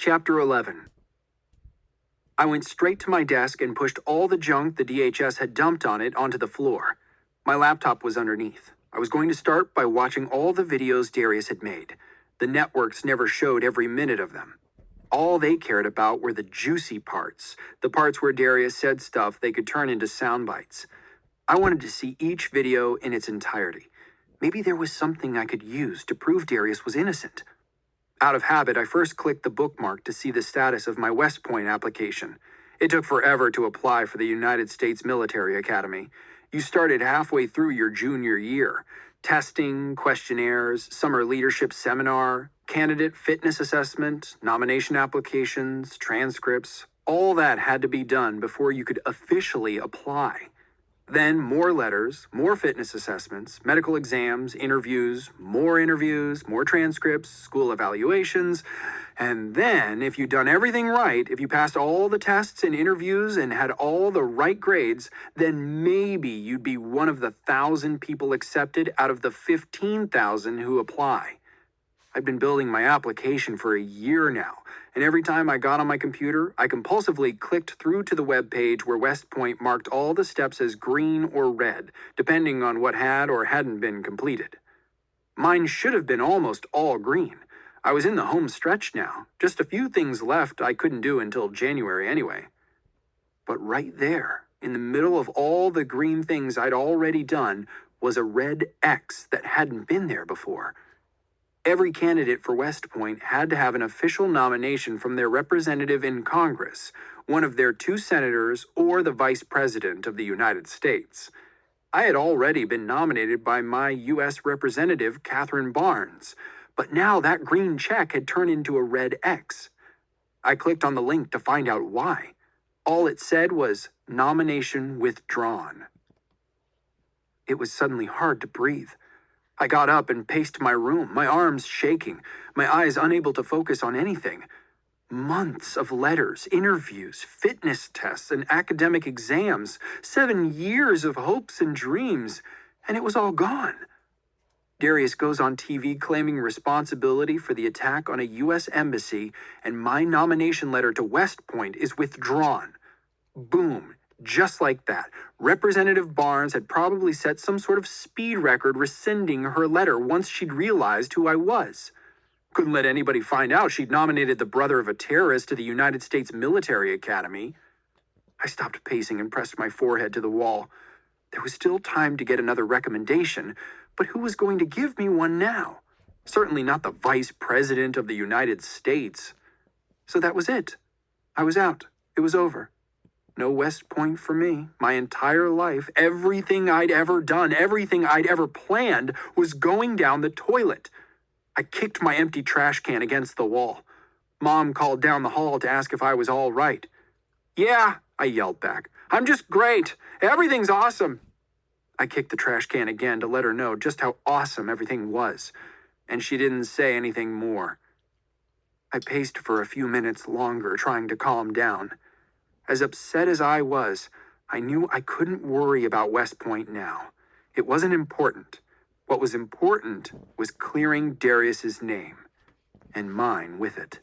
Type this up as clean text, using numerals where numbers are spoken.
Chapter 11. I went straight to my desk and pushed all the junk the DHS had dumped on it onto the floor. My laptop was underneath. I was going to start by watching all the videos Darius had made. The networks never showed every minute of them. All they cared about were the juicy parts, the parts where Darius said stuff they could turn into sound bites. I wanted to see each video in its entirety. Maybe there was something I could use to prove Darius was innocent. Out of habit, I first clicked the bookmark to see the status of my West Point application. It took forever to apply for the United States Military Academy. You started halfway through your junior year. Testing, questionnaires, summer leadership seminar, candidate fitness assessment, nomination applications, transcripts, all that had to be done before you could officially apply. Then more letters, more fitness assessments, medical exams, interviews, more transcripts, school evaluations, and then, if you'd done everything right, if you passed all the tests and interviews and had all the right grades, then maybe you'd be one of the 1,000 people accepted out of the 15,000 who apply. I've been building my application for a year now, and every time I got on my computer, I compulsively clicked through to the web page where West Point marked all the steps as green or red, depending on what had or hadn't been completed. Mine should have been almost all green. I was in the home stretch now, just a few things left I couldn't do until January anyway. But right there, in the middle of all the green things I'd already done, was a red X that hadn't been there before. Every candidate for West Point had to have an official nomination from their representative in Congress, one of their 2 senators, or the Vice President of the United States. I had already been nominated by my U.S. Representative, Catherine Barnes, but now that green check had turned into a red X. I clicked on the link to find out why. All it said was, "Nomination withdrawn." It was suddenly hard to breathe. I got up and paced my room, my arms shaking, my eyes unable to focus on anything. Months of letters, interviews, fitness tests, and academic exams, 7 years of hopes and dreams, and it was all gone. Darius goes on TV claiming responsibility for the attack on a U.S. embassy, and my nomination letter to West Point is withdrawn. Boom. Just like that, Representative Barnes had probably set some sort of speed record rescinding her letter once she'd realized who I was. Couldn't let anybody find out she'd nominated the brother of a terrorist to the United States Military Academy. I stopped pacing and pressed my forehead to the wall. There was still time to get another recommendation, but who was going to give me one now? Certainly not the Vice President of the United States. So that was it. I was out. It was over. No West Point for me. My entire life, everything I'd ever done, everything I'd ever planned was going down the toilet. I kicked my empty trash can against the wall. Mom called down the hall to ask if I was all right. "Yeah," I yelled back. "I'm just great. Everything's awesome." I kicked the trash can again to let her know just how awesome everything was, and she didn't say anything more. I paced for a few minutes longer, trying to calm down. As upset as I was, I knew I couldn't worry about West Point now. It wasn't important. What was important was clearing Darius's name, and mine with it.